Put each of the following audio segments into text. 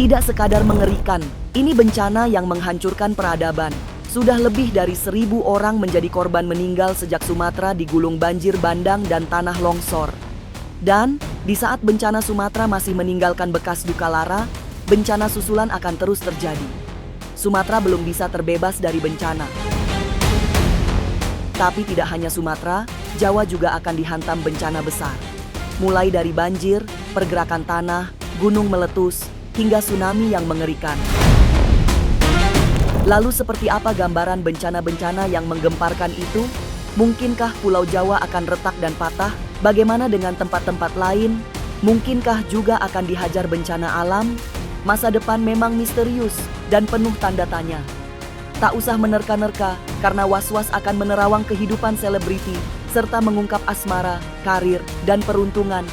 Tidak sekadar mengerikan, ini bencana yang menghancurkan peradaban. Sudah lebih dari 1.000 orang menjadi korban meninggal sejak Sumatera digulung banjir bandang dan tanah longsor. Dan, di saat bencana Sumatera masih meninggalkan bekas duka lara, bencana susulan akan terus terjadi. Sumatera belum bisa terbebas dari bencana. Tapi tidak hanya Sumatera, Jawa juga akan dihantam bencana besar. Mulai dari banjir, pergerakan tanah, gunung meletus, hingga tsunami yang mengerikan. Lalu seperti apa gambaran bencana-bencana yang menggemparkan itu? Mungkinkah Pulau Jawa akan retak dan patah? Bagaimana dengan tempat-tempat lain? Mungkinkah juga akan dihajar bencana alam? Masa depan memang misterius dan penuh tanda tanya. Tak usah menerka-nerka, karena was-was akan menerawang kehidupan selebriti, serta mengungkap asmara, karir, dan peruntungan.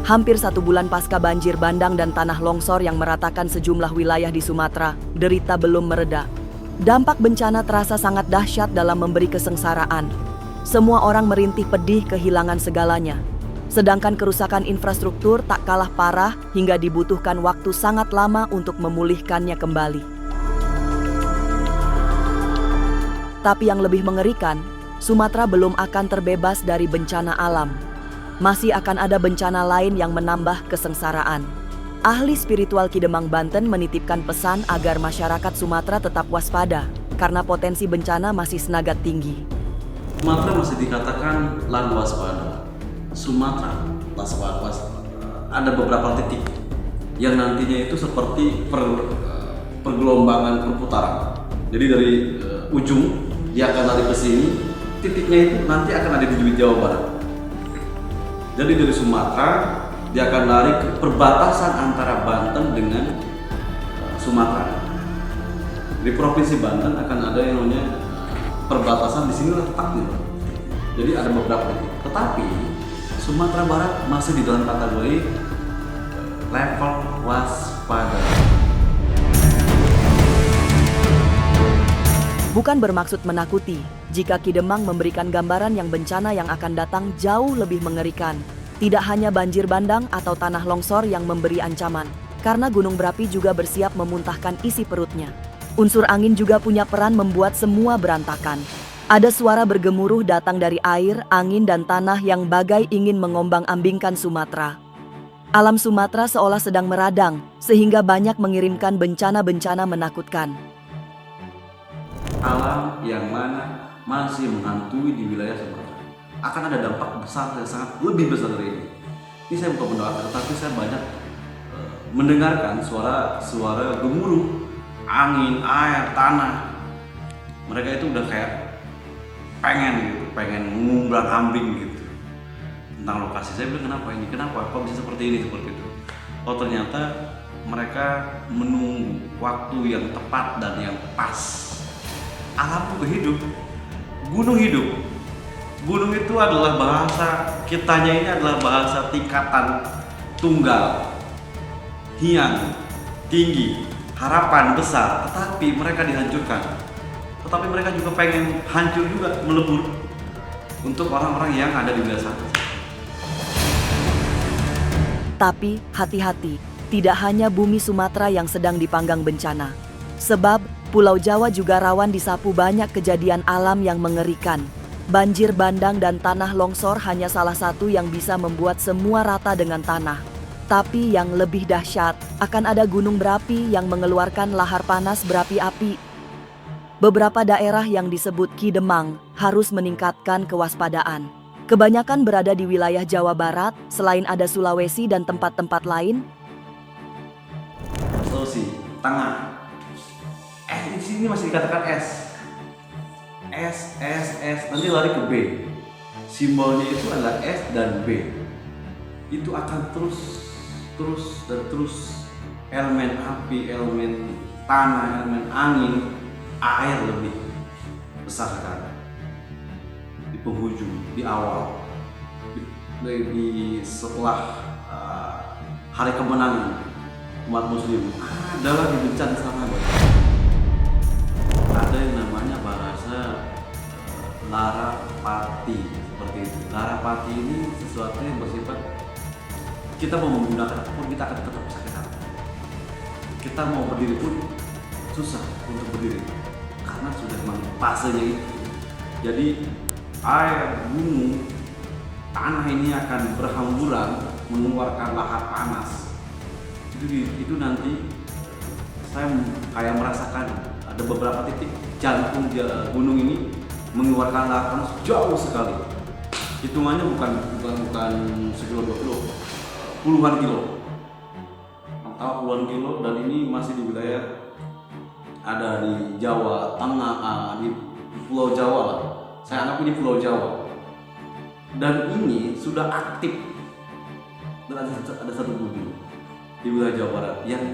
Hampir 1 bulan pasca banjir bandang dan tanah longsor yang meratakan sejumlah wilayah di Sumatera, derita belum mereda. Dampak bencana terasa sangat dahsyat dalam memberi kesengsaraan. Semua orang merintih pedih kehilangan segalanya. Sedangkan kerusakan infrastruktur tak kalah parah hingga dibutuhkan waktu sangat lama untuk memulihkannya kembali. Tapi yang lebih mengerikan, Sumatera belum akan terbebas dari bencana alam. Masih akan ada bencana lain yang menambah kesengsaraan. Ahli spiritual Kidemang Banten menitipkan pesan agar masyarakat Sumatera tetap waspada karena potensi bencana masih senagat tinggi. Sumatera masih dikatakan land waspada. Sumatera waspada. Ada beberapa titik yang nantinya itu seperti pergelombangan perputaran. Jadi dari ujung dia akan lari ke sini, titiknya itu nanti akan ada di Jawa Barat. Jadi dari Sumatera dia akan lari ke perbatasan antara Banten dengan Sumatera. Di provinsi Banten akan ada yang namanya perbatasan, di sini letaknya. Jadi ada beberapa titik. Tetapi Sumatera Barat masih di dalam kategori level waspada. Bukan bermaksud menakuti, jika Kidemang memberikan gambaran yang bencana yang akan datang jauh lebih mengerikan. Tidak hanya banjir bandang atau tanah longsor yang memberi ancaman, karena gunung berapi juga bersiap memuntahkan isi perutnya. Unsur angin juga punya peran membuat semua berantakan. Ada suara bergemuruh datang dari air, angin, dan tanah yang bagai ingin mengombang-ambingkan Sumatera. Alam Sumatera seolah sedang meradang, sehingga banyak mengirimkan bencana-bencana menakutkan. Alam yang mana masih menghantui di wilayah Sumatera akan ada dampak besar yang sangat lebih besar dari ini. Ini saya bukan mendoakan, tetapi saya banyak mendengarkan suara gemuruh angin, air, tanah. Mereka itu udah kayak pengen mengumbang ambing gitu tentang lokasi. Saya bilang kenapa kok bisa seperti ini, seperti itu. Oh ternyata mereka menunggu waktu yang tepat dan yang pas. Alam juga hidup, gunung hidup. Gunung itu adalah bahasa kitanya, ini adalah bahasa tingkatan tunggal, hiang, tinggi, harapan besar. Tetapi mereka dihancurkan. Tetapi mereka juga pengen hancur juga, melebur untuk orang-orang yang ada di wilayah sana. Tapi hati-hati, tidak hanya bumi Sumatera yang sedang dipanggang bencana. Sebab Pulau Jawa juga rawan disapu banyak kejadian alam yang mengerikan. Banjir bandang dan tanah longsor hanya salah satu yang bisa membuat semua rata dengan tanah. Tapi yang lebih dahsyat, akan ada gunung berapi yang mengeluarkan lahar panas berapi-api. Beberapa daerah yang disebut Kidemang harus meningkatkan kewaspadaan. Kebanyakan berada di wilayah Jawa Barat, selain ada Sulawesi dan tempat-tempat lain. Sulawesi Tengah. Di sini masih dikatakan S. Nanti lari ke B. Simbolnya itu adalah S dan B. Itu akan terus elemen api, elemen tanah, elemen angin, air lebih besar sekali. Di penghujung, di awal, setelah hari kemenangan umat muslim adalah di bencana sama larapati seperti itu. Larapati ini sesuatu yang bersifat kita mau menggunakan pun kita akan tetap sakit hati. Kita mau berdiri pun susah untuk berdiri karena sudah memang fasenya itu. Jadi air gunung tanah ini akan berhamburan mengeluarkan lahar panas. Itu nanti saya kayak merasakan ada beberapa titik jantung gunung ini mengeluarkan lahar panas jauh sekali. Hitungannya bukan sekilo 2 kilo, puluhan kilo. Atau puluhan kilo, dan ini masih di wilayah ada di Jawa Tengah, di Pulau Jawa lah. Saya anggap ini Pulau Jawa. Dan ini sudah aktif. Dan ada satu gunung di wilayah Jawa Barat yang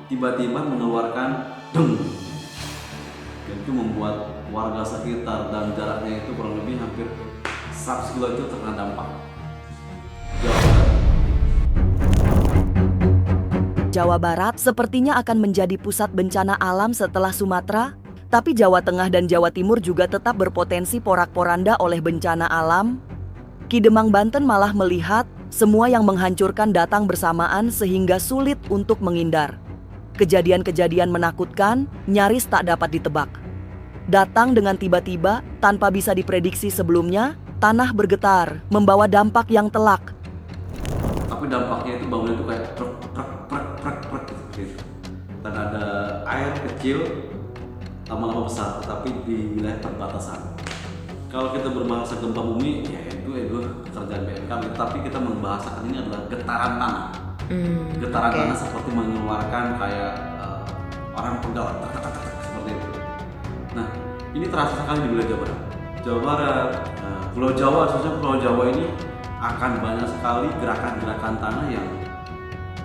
tiba-tiba mengeluarkan deng. Dan itu membuat warga sekitar dan jaraknya itu kurang lebih hampir 100 kilo itu terkena dampak. Jawa Barat sepertinya akan menjadi pusat bencana alam setelah Sumatera, tapi Jawa Tengah dan Jawa Timur juga tetap berpotensi porak-poranda oleh bencana alam. Ki Demang Banten malah melihat semua yang menghancurkan datang bersamaan sehingga sulit untuk menghindar. Kejadian-kejadian menakutkan nyaris tak dapat ditebak. Datang dengan tiba-tiba tanpa bisa diprediksi sebelumnya, tanah bergetar, membawa dampak yang telak. Tapi dampaknya itu bangunan itu kayak prek gitu. Dan ada air kecil lama-lama besar, tetapi di wilayah perbatasan. Kalau kita berbahasa gempa bumi, ya itu pekerjaan BMKG. Tapi kita membahasakan ini adalah getaran tanah. Getaran tanah seperti mengeluarkan kayak orang pegal, seperti itu. Nah, ini terasa sekali di wilayah Jawa Barat. Jawa Barat, Pulau Jawa, khususnya Pulau Jawa ini akan banyak sekali gerakan-gerakan tanah yang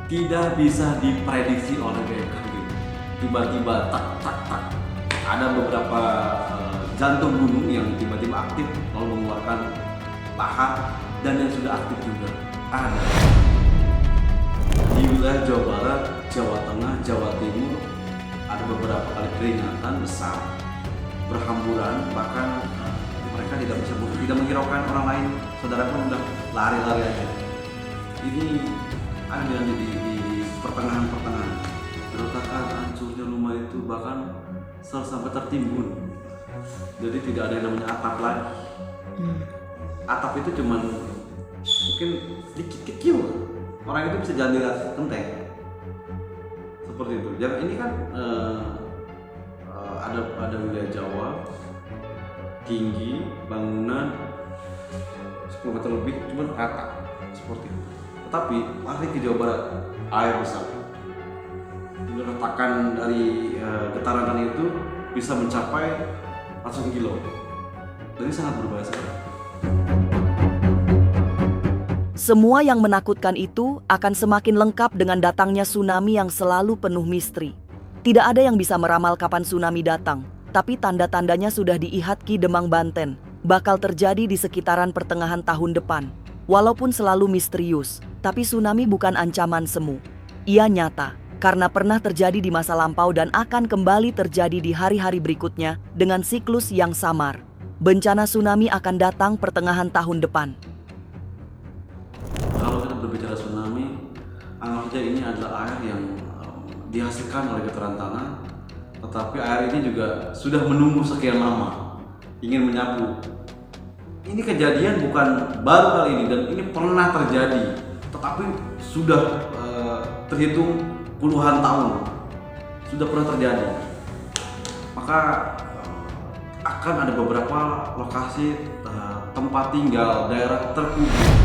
tidak bisa diprediksi oleh BMKG. Tiba-tiba tak. Ada beberapa jantung gunung yang tiba-tiba aktif lalu mengeluarkan lahar, dan yang sudah aktif juga ada di wilayah Jawa Barat, Jawa Tengah, Jawa Timur. Ada beberapa kali peringatan besar berhamburan, bahkan mereka tidak bisa tidak menghiraukan orang lain. Saudara pun udah lari-lari aja. Ini ada di pertengahan keretakan hancurnya rumah itu bahkan sampai tertimbun. Jadi tidak ada yang namanya atap lagi. Atap itu cuman mungkin sedikit kecil, orang itu bisa jalan di atas genteng seperti itu. Jadi ini kan ada wilayah Jawa tinggi, bangunan 10 meter lebih, cuman rata seperti itu. Tetapi lari ke Jawa Barat, air besar. Retakan dari getaran tanah itu bisa mencapai ratusan kilo. Jadi sangat berbahaya sekali. Semua yang menakutkan itu akan semakin lengkap dengan datangnya tsunami yang selalu penuh misteri. Tidak ada yang bisa meramal kapan tsunami datang, tapi tanda-tandanya sudah diihat Ki Demang Banten, bakal terjadi di sekitaran pertengahan tahun depan. Walaupun selalu misterius, tapi tsunami bukan ancaman semu. Ia nyata, karena pernah terjadi di masa lampau dan akan kembali terjadi di hari-hari berikutnya dengan siklus yang samar. Bencana tsunami akan datang pertengahan tahun depan. Kalau kita berbicara tsunami, anggap saja ini adalah air yang dihasilkan oleh getaran tanah, tetapi air ini juga sudah menunggu sekian lama, ingin menyapu. Ini kejadian bukan baru kali ini, dan ini pernah terjadi, tetapi sudah terhitung puluhan tahun, sudah pernah terjadi. Maka akan ada beberapa lokasi tempat tinggal daerah terkubur.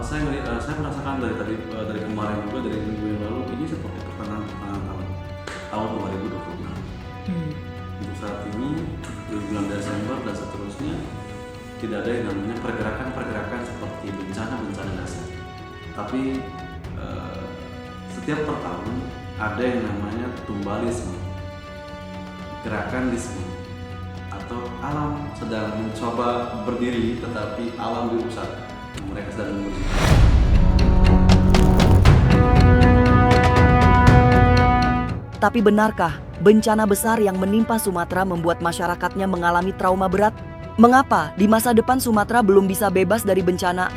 Saya merasakan dari kemarin juga, dari minggu yang lalu, ini seperti pertengahan tahun 2026. Untuk saat ini di bulan Desember dan seterusnya tidak ada yang namanya pergerakan seperti bencana dasar. Tapi setiap per tahun ada yang namanya tumbalisme, gerakan-lisme, atau alam sedang mencoba berdiri tetapi alam dirusak. Mereka sedang menguji. Tapi benarkah bencana besar yang menimpa Sumatera membuat masyarakatnya mengalami trauma berat. Mengapa di masa depan Sumatera belum bisa bebas dari bencana?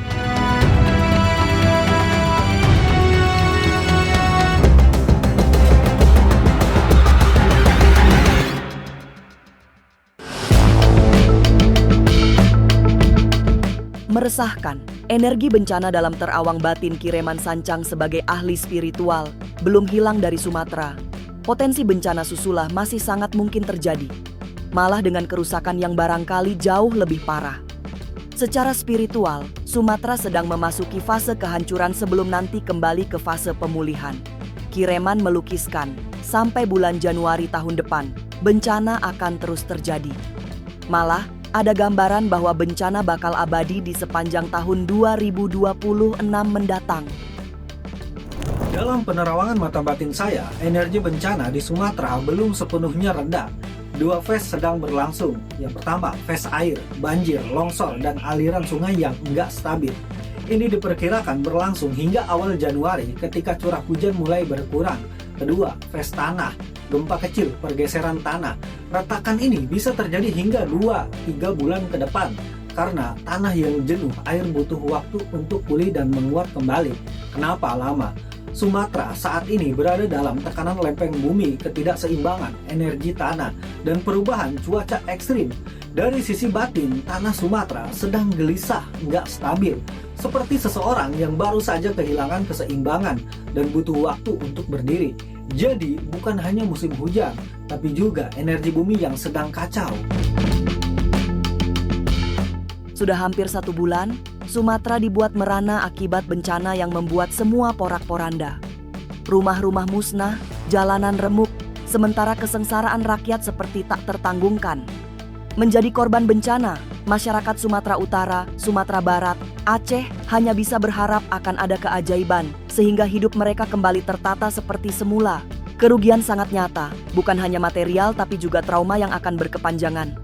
Meresahkan, energi bencana dalam terawang batin Kireman Sancang sebagai ahli spiritual belum hilang dari Sumatera. Potensi bencana susulan masih sangat mungkin terjadi, malah dengan kerusakan yang barangkali jauh lebih parah. Secara spiritual, Sumatera sedang memasuki fase kehancuran sebelum nanti kembali ke fase pemulihan. Kireman melukiskan, sampai bulan Januari tahun depan, bencana akan terus terjadi. Malah, ada gambaran bahwa bencana bakal abadi di sepanjang tahun 2026 mendatang. Dalam penerawangan mata batin saya, energi bencana di Sumatera belum sepenuhnya reda. Dua fase sedang berlangsung. Yang pertama, fase air, banjir, longsor, dan aliran sungai yang enggak stabil. Ini diperkirakan berlangsung hingga awal Januari ketika curah hujan mulai berkurang. Kedua, fase tanah, gempa kecil, pergeseran tanah. Retakan ini bisa terjadi hingga 2-3 bulan ke depan. Karena tanah yang jenuh, air butuh waktu untuk pulih dan menguap kembali. Kenapa lama? Sumatera saat ini berada dalam tekanan lempeng bumi, ketidakseimbangan energi tanah, dan perubahan cuaca ekstrim. Dari sisi batin, tanah Sumatera sedang gelisah, nggak stabil. Seperti seseorang yang baru saja kehilangan keseimbangan dan butuh waktu untuk berdiri. Jadi, bukan hanya musim hujan, tapi juga energi bumi yang sedang kacau. Sudah hampir 1 bulan, Sumatera dibuat merana akibat bencana yang membuat semua porak-poranda. Rumah-rumah musnah, jalanan remuk, sementara kesengsaraan rakyat seperti tak tertanggungkan. Menjadi korban bencana, masyarakat Sumatera Utara, Sumatera Barat, Aceh hanya bisa berharap akan ada keajaiban sehingga hidup mereka kembali tertata seperti semula. Kerugian sangat nyata, bukan hanya material tapi juga trauma yang akan berkepanjangan.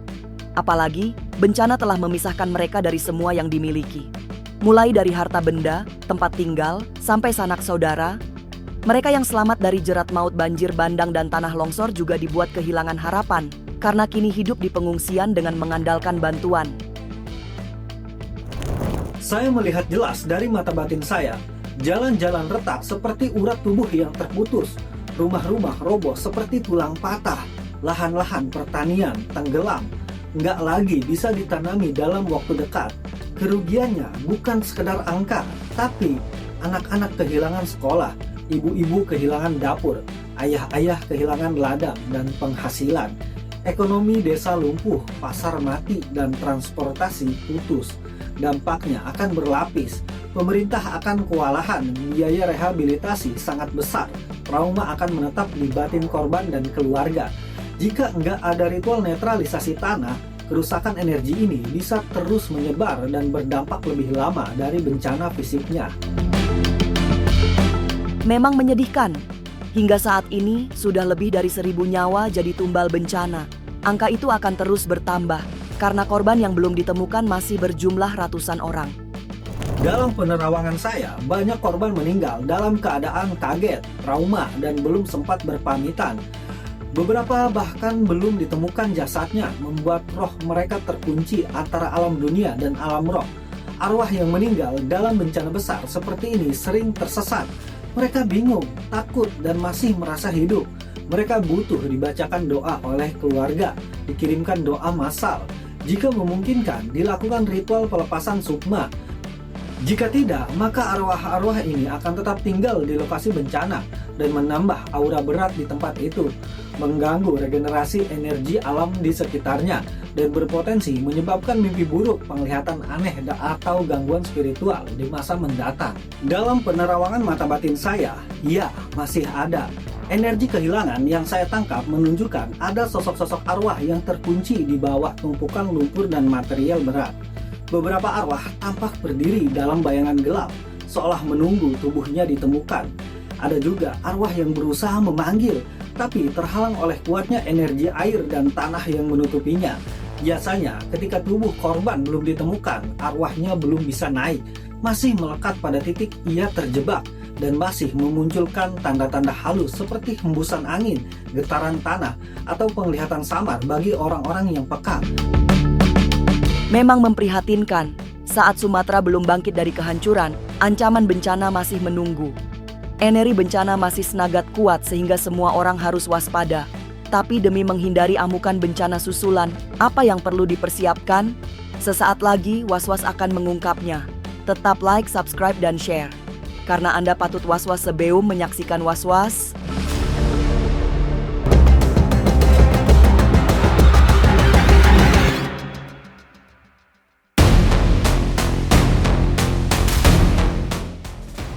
Apalagi, bencana telah memisahkan mereka dari semua yang dimiliki. Mulai dari harta benda, tempat tinggal, sampai sanak saudara. Mereka yang selamat dari jerat maut banjir bandang dan tanah longsor juga dibuat kehilangan harapan, karena kini hidup di pengungsian dengan mengandalkan bantuan. Saya melihat jelas dari mata batin saya, jalan-jalan retak seperti urat tubuh yang terputus, rumah-rumah roboh seperti tulang patah, lahan-lahan pertanian tenggelam, nggak lagi bisa ditanami dalam waktu dekat. Kerugiannya bukan sekedar angka, tapi anak-anak kehilangan sekolah, ibu-ibu kehilangan dapur, ayah-ayah kehilangan ladang dan penghasilan. Ekonomi desa lumpuh, pasar mati, dan transportasi putus. Dampaknya akan berlapis. Pemerintah akan kewalahan, biaya rehabilitasi sangat besar. Trauma akan menetap di batin korban dan keluarga. Jika enggak ada ritual netralisasi tanah, kerusakan energi ini bisa terus menyebar dan berdampak lebih lama dari bencana fisiknya. Memang menyedihkan. Hingga saat ini, sudah lebih dari 1.000 nyawa jadi tumbal bencana. Angka itu akan terus bertambah, karena korban yang belum ditemukan masih berjumlah ratusan orang. Dalam penerawangan saya, banyak korban meninggal dalam keadaan kaget, trauma, dan belum sempat berpamitan. Beberapa bahkan belum ditemukan jasadnya, membuat roh mereka terkunci antara alam dunia dan alam roh. Arwah yang meninggal dalam bencana besar seperti ini sering tersesat. Mereka bingung, takut, dan masih merasa hidup. Mereka butuh dibacakan doa oleh keluarga, dikirimkan doa massal. Jika memungkinkan, dilakukan ritual pelepasan sukma. Jika tidak, maka arwah-arwah ini akan tetap tinggal di lokasi bencana dan menambah aura berat di tempat itu, mengganggu regenerasi energi alam di sekitarnya, dan berpotensi menyebabkan mimpi buruk, penglihatan aneh, atau gangguan spiritual di masa mendatang. Dalam penerawangan mata batin saya, ya, masih ada. Energi kehilangan yang saya tangkap menunjukkan ada sosok-sosok arwah yang terkunci di bawah tumpukan lumpur dan material berat. Beberapa arwah tampak berdiri dalam bayangan gelap, seolah menunggu tubuhnya ditemukan. Ada juga arwah yang berusaha memanggil, tapi terhalang oleh kuatnya energi air dan tanah yang menutupinya. Biasanya, ketika tubuh korban belum ditemukan, arwahnya belum bisa naik, masih melekat pada titik ia terjebak. dan masih memunculkan tanda-tanda halus seperti hembusan angin, getaran tanah, atau penglihatan samar bagi orang-orang yang peka. Memang memprihatinkan, saat Sumatera belum bangkit dari kehancuran, ancaman bencana masih menunggu. Energi bencana masih senagat kuat sehingga semua orang harus waspada. Tapi demi menghindari amukan bencana susulan, apa yang perlu dipersiapkan? Sesaat lagi Was-Was akan mengungkapnya. Tetap like, subscribe, dan share. Karena Anda patut was-was sebelum menyaksikan Was-Was.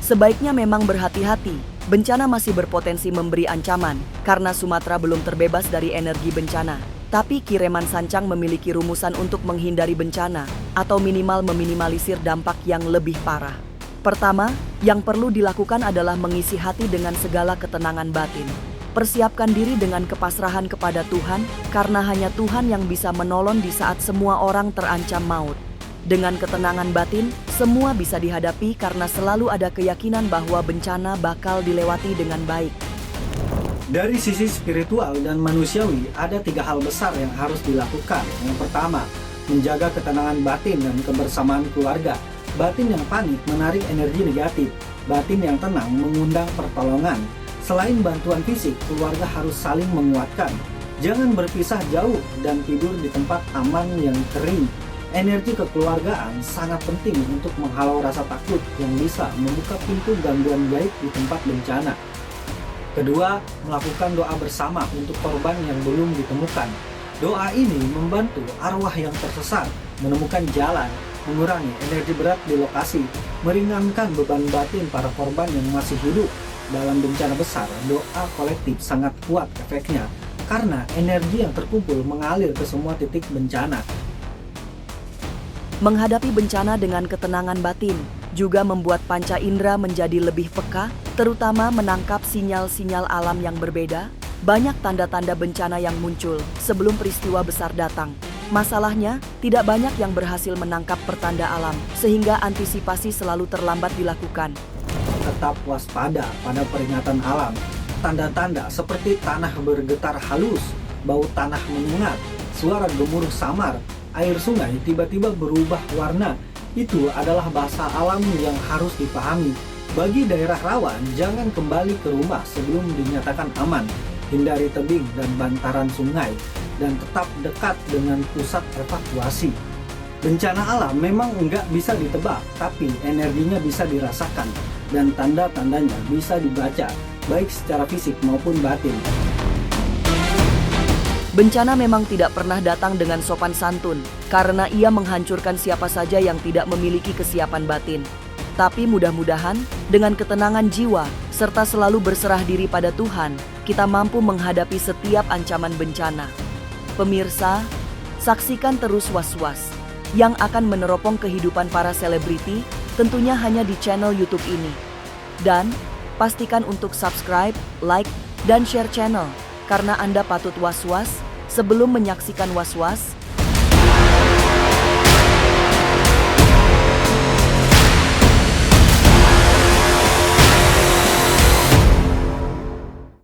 Sebaiknya memang berhati-hati. Bencana masih berpotensi memberi ancaman karena Sumatera belum terbebas dari energi bencana. Tapi Kiriman Sancang memiliki rumusan untuk menghindari bencana atau minimal meminimalisir dampak yang lebih parah. Pertama, yang perlu dilakukan adalah mengisi hati dengan segala ketenangan batin. Persiapkan diri dengan kepasrahan kepada Tuhan karena hanya Tuhan yang bisa menolong di saat semua orang terancam maut. Dengan ketenangan batin, semua bisa dihadapi karena selalu ada keyakinan bahwa bencana bakal dilewati dengan baik. Dari sisi spiritual dan manusiawi, ada 3 hal besar yang harus dilakukan. Yang pertama, menjaga ketenangan batin dan kebersamaan keluarga. Batin yang panik menarik energi negatif, batin yang tenang mengundang pertolongan. Selain bantuan fisik, keluarga harus saling menguatkan. Jangan berpisah jauh dan tidur di tempat aman yang kering. Energi kekeluargaan sangat penting untuk menghalau rasa takut yang bisa membuka pintu gangguan gaib di tempat bencana. Kedua, melakukan doa bersama untuk korban yang belum ditemukan. Doa ini membantu arwah yang tersesat menemukan jalan, mengurangi energi berat di lokasi, meringankan beban batin para korban yang masih hidup. Dalam bencana besar, doa kolektif sangat kuat efeknya karena energi yang terkumpul mengalir ke semua titik bencana. Menghadapi bencana dengan ketenangan batin juga membuat panca indera menjadi lebih peka, terutama menangkap sinyal-sinyal alam yang berbeda. Banyak tanda-tanda bencana yang muncul sebelum peristiwa besar datang. Masalahnya, tidak banyak yang berhasil menangkap pertanda alam, sehingga antisipasi selalu terlambat dilakukan. Tetap waspada pada peringatan alam. Tanda-tanda seperti tanah bergetar halus, bau tanah menyengat, suara gemuruh samar, air sungai tiba-tiba berubah warna. Itu adalah bahasa alam yang harus dipahami. Bagi daerah rawan, jangan kembali ke rumah sebelum dinyatakan aman. Hindari tebing dan bantaran sungai, dan tetap dekat dengan pusat evakuasi. Bencana alam memang nggak bisa ditebak, tapi energinya bisa dirasakan, dan tanda-tandanya bisa dibaca, baik secara fisik maupun batin. Bencana memang tidak pernah datang dengan sopan santun, karena ia menghancurkan siapa saja yang tidak memiliki kesiapan batin. Tapi mudah-mudahan, dengan ketenangan jiwa, serta selalu berserah diri pada Tuhan, kita mampu menghadapi setiap ancaman bencana. Pemirsa, saksikan terus Was-Was, yang akan meneropong kehidupan para selebriti, tentunya hanya di channel YouTube ini. Dan, pastikan untuk subscribe, like, dan share channel, karena Anda patut was-was sebelum menyaksikan Was-Was.